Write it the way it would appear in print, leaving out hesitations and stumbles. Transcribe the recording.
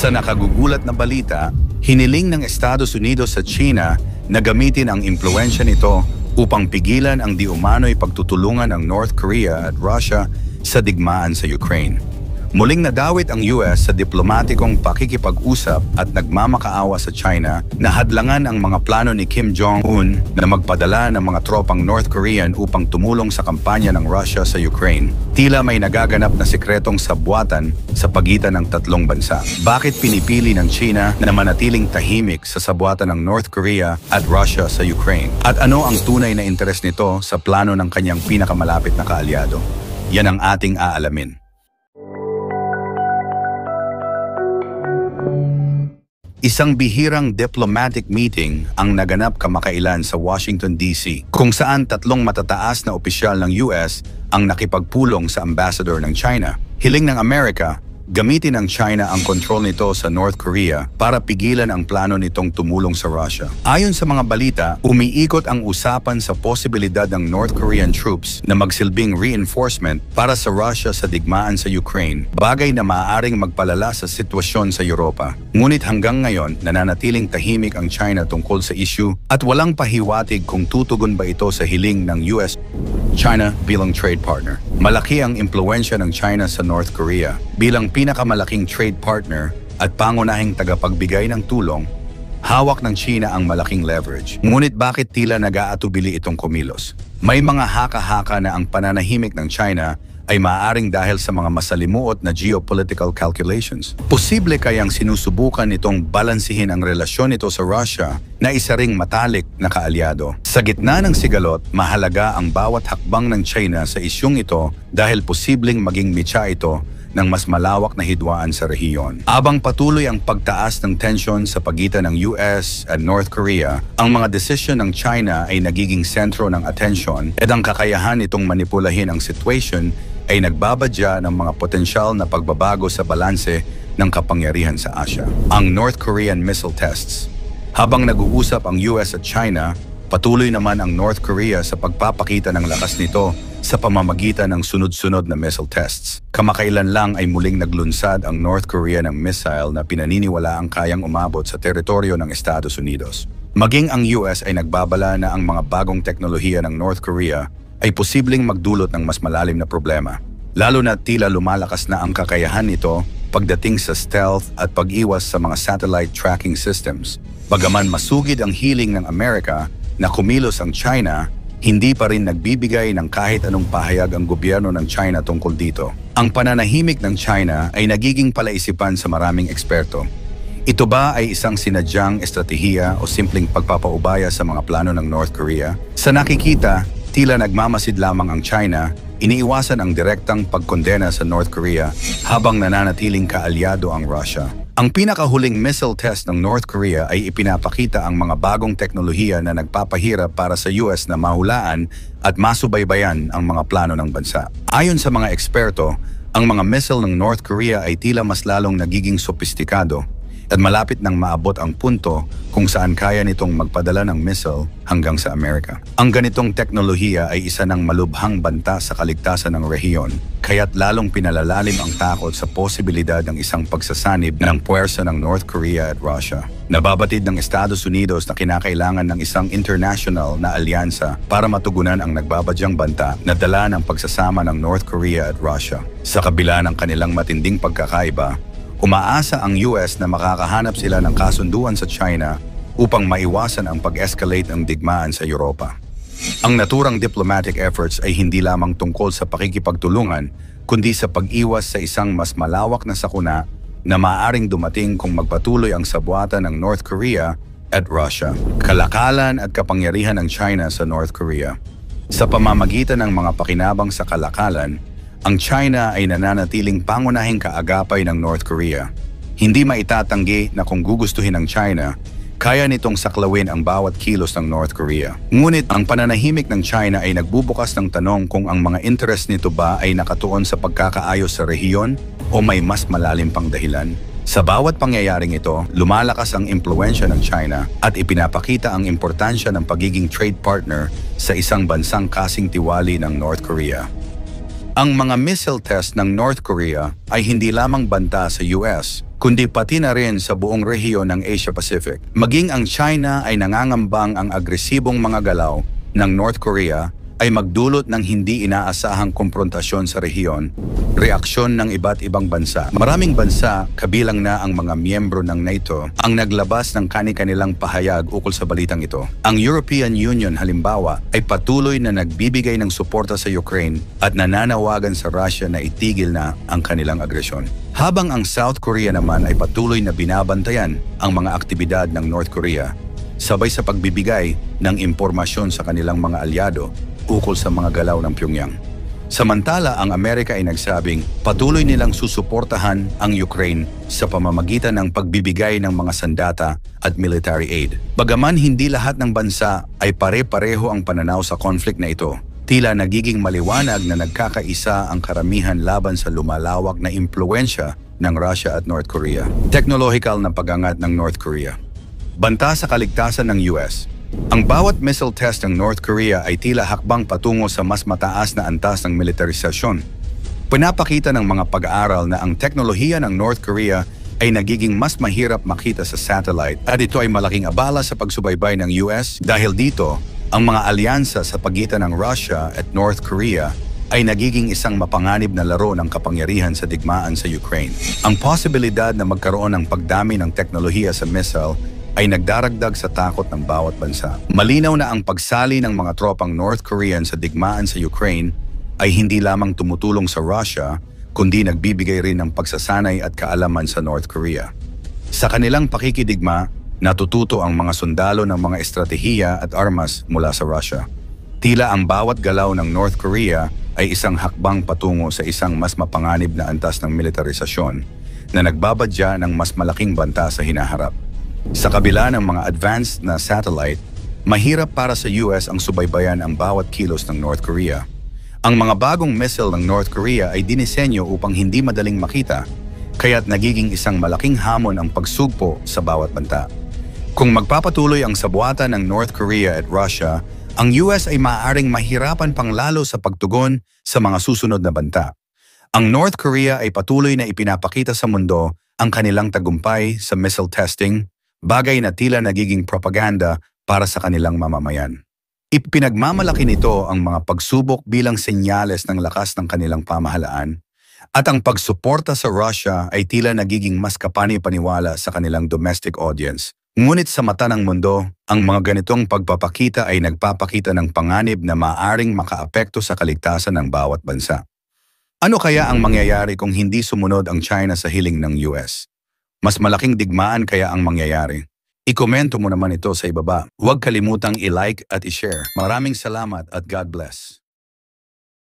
Sa nakagugulat na balita, hiniling ng Estados Unidos sa China na gamitin ang impluwensya nito upang pigilan ang di umano'y pagtutulungan ng North Korea at Russia sa digmaan sa Ukraine. Muling nadawit ang US sa diplomatikong pakikipag-usap at nagmamakaawa sa China na hadlangan ang mga plano ni Kim Jong-un na magpadala ng mga tropang North Korean upang tumulong sa kampanya ng Russia sa Ukraine. Tila may nagaganap na sikretong sabwatan sa pagitan ng tatlong bansa. Bakit pinipili ng China na manatiling tahimik sa sabwatan ng North Korea at Russia sa Ukraine? At ano ang tunay na interes nito sa plano ng kanyang pinakamalapit na kaalyado? Yan ang ating aalamin. Isang bihirang diplomatic meeting ang naganap kamakailan sa Washington, D.C. kung saan tatlong matataas na opisyal ng US ang nakipagpulong sa ambassador ng China. Hiling ng Amerika, gamitin ng China ang kontrol nito sa North Korea para pigilan ang plano nitong tumulong sa Russia. Ayon sa mga balita, umiikot ang usapan sa posibilidad ng North Korean troops na magsilbing reinforcement para sa Russia sa digmaan sa Ukraine, bagay na maaaring magpalala sa sitwasyon sa Europa. Ngunit hanggang ngayon, nananatiling tahimik ang China tungkol sa issue at walang pahiwatig kung tutugon ba ito sa hiling ng US. China bilang trade partner. Malaki ang impluwensya ng China sa North Korea. Bilang pinakamalaking trade partner at pangunahing tagapagbigay ng tulong, hawak ng China ang malaking leverage. Ngunit bakit tila nag-aatubili itong kumilos? May mga haka-haka na ang pananahimik ng China ay maaaring dahil sa mga masalimuot na geopolitical calculations. Posible kayang sinusubukan nitong balansihin ang relasyon nito sa Russia na isa ring matalik na kaalyado. Sa gitna ng sigalot, mahalaga ang bawat hakbang ng China sa isyung ito dahil posibleng maging mitya ito ng mas malawak na hidwaan sa rehiyon. Abang patuloy ang pagtaas ng tensyon sa pagitan ng US at North Korea, ang mga desisyon ng China ay nagiging sentro ng atensyon at ang kakayahan nitong manipulahin ang situation ay nagbabadya ng mga potensyal na pagbabago sa balanse ng kapangyarihan sa Asia. Ang North Korean missile tests. Habang nag-uusap ang US at China, patuloy naman ang North Korea sa pagpapakita ng lakas nito sa pamamagitan ng sunod-sunod na missile tests. Kamakailan lang ay muling naglunsad ang North Korea ng missile na pinaniniwala ang kayang umabot sa teritoryo ng Estados Unidos. Maging ang US ay nagbabala na ang mga bagong teknolohiya ng North Korea ay posibleng magdulot ng mas malalim na problema. Lalo na tila lumalakas na ang kakayahan nito pagdating sa stealth at pag-iwas sa mga satellite tracking systems. Bagaman masugid ang hiling ng Amerika na kumilos ang China, hindi pa rin nagbibigay ng kahit anong pahayag ang gobyerno ng China tungkol dito. Ang pananahimik ng China ay nagiging palaisipan sa maraming eksperto. Ito ba ay isang sinadyang estratehiya o simpleng pagpapaubaya sa mga plano ng North Korea? Sa nakikita, tila nagmamasid lamang ang China, iniiwasan ang direktang pagkondena sa North Korea habang nananatiling kaalyado ang Russia. Ang pinakahuling missile test ng North Korea ay ipinapakita ang mga bagong teknolohiya na nagpapahirap para sa US na mahulaan at masubaybayan ang mga plano ng bansa. Ayon sa mga eksperto, ang mga missile ng North Korea ay tila mas lalong nagiging sopistikado at malapit nang maabot ang punto kung saan kaya nitong magpadala ng missile hanggang sa Amerika. Ang ganitong teknolohiya ay isa ng malubhang banta sa kaligtasan ng rehiyon, kaya't lalong pinalalalim ang takot sa posibilidad ng isang pagsasanib ng puwersa ng North Korea at Russia. Nababatid ng Estados Unidos na kinakailangan ng isang international na alyansa para matugunan ang nagbabadyang banta na dala ng pagsasama ng North Korea at Russia. Sa kabila ng kanilang matinding pagkakaiba, umaasa ang US na makakahanap sila ng kasunduan sa China upang maiwasan ang pag-escalate ng digmaan sa Europa. Ang naturang diplomatic efforts ay hindi lamang tungkol sa pakikipagtulungan, kundi sa pag-iwas sa isang mas malawak na sakuna na maaaring dumating kung magpatuloy ang sabwatan ng North Korea at Russia. Kalakalan at kapangyarihan ng China sa North Korea. Sa pamamagitan ng mga pakinabang sa kalakalan, ang China ay nananatiling pangunahing kaagapay ng North Korea. Hindi maitatanggi na kung gugustuhin ng China, kaya nitong saklawin ang bawat kilos ng North Korea. Ngunit ang pananahimik ng China ay nagbubukas ng tanong kung ang mga interest nito ba ay nakatuon sa pagkakaayos sa rehiyon o may mas malalim pang dahilan. Sa bawat pangyayaring ito, lumalakas ang impluwensya ng China at ipinapakita ang importansya ng pagiging trade partner sa isang bansang kasing tiwali ng North Korea. Ang mga missile test ng North Korea ay hindi lamang banta sa US, kundi pati na rin sa buong rehiyon ng Asia-Pacific. Maging ang China ay nangangambang ang agresibong mga galaw ng North Korea ay magdulot ng hindi inaasahang komprontasyon sa rehiyon, reaksyon ng iba't ibang bansa. Maraming bansa, kabilang na ang mga miyembro ng NATO, ang naglabas ng kani-kanilang pahayag ukol sa balitang ito. Ang European Union halimbawa ay patuloy na nagbibigay ng suporta sa Ukraine at nananawagan sa Russia na itigil na ang kanilang agresyon. Habang ang South Korea naman ay patuloy na binabantayan ang mga aktibidad ng North Korea, sabay sa pagbibigay ng impormasyon sa kanilang mga alyado ukol sa mga galaw ng Pyongyang. Samantala, ang Amerika ay nagsabing patuloy nilang susuportahan ang Ukraine sa pamamagitan ng pagbibigay ng mga sandata at military aid. Bagaman hindi lahat ng bansa ay pare-pareho ang pananaw sa conflict na ito, tila nagiging maliwanag na nagkakaisa ang karamihan laban sa lumalawak na impluensya ng Russia at North Korea. Technological na pag-angat ng North Korea. Banta sa kaligtasan ng US. Ang bawat missile test ng North Korea ay tila hakbang patungo sa mas mataas na antas ng militarisasyon. Pinapakita ng mga pag-aaral na ang teknolohiya ng North Korea ay nagiging mas mahirap makita sa satellite at ito ay malaking abala sa pagsubaybay ng US dahil dito, ang mga alyansa sa pagitan ng Russia at North Korea ay nagiging isang mapanganib na laro ng kapangyarihan sa digmaan sa Ukraine. Ang posibilidad na magkaroon ng pagdami ng teknolohiya sa missile ay nagdaragdag sa takot ng bawat bansa. Malinaw na ang pagsali ng mga tropang North Korean sa digmaan sa Ukraine ay hindi lamang tumutulong sa Russia, kundi nagbibigay rin ng pagsasanay at kaalaman sa North Korea. Sa kanilang pakikidigma, natututo ang mga sundalo ng mga estratehiya at armas mula sa Russia. Tila ang bawat galaw ng North Korea ay isang hakbang patungo sa isang mas mapanganib na antas ng militarisasyon na nagbabadya ng mas malaking banta sa hinaharap. Sa kabila ng mga advanced na satellite, mahirap para sa US ang subaybayan ang bawat kilos ng North Korea. Ang mga bagong missile ng North Korea ay dinisenyo upang hindi madaling makita, kaya't nagiging isang malaking hamon ang pagsugpo sa bawat banta. Kung magpapatuloy ang sabuatan ng North Korea at Russia, ang US ay maaaring mahirapan pang lalo sa pagtugon sa mga susunod na banta. Ang North Korea ay patuloy na ipinapakita sa mundo ang kanilang tagumpay sa missile testing, bagay na tila nagiging propaganda para sa kanilang mamamayan. Ipinagmamalaki nito ang mga pagsubok bilang senyales ng lakas ng kanilang pamahalaan, at ang pagsuporta sa Russia ay tila nagiging mas kapani-paniwala sa kanilang domestic audience. Ngunit sa mata ng mundo, ang mga ganitong pagpapakita ay nagpapakita ng panganib na maaaring makaapekto sa kaligtasan ng bawat bansa. Ano kaya ang mangyayari kung hindi sumunod ang China sa hiling ng US? Mas malaking digmaan kaya ang mangyayari? I-komento mo naman ito sa ibaba. Huwag kalimutang i-like at i-share. Maraming salamat at God bless.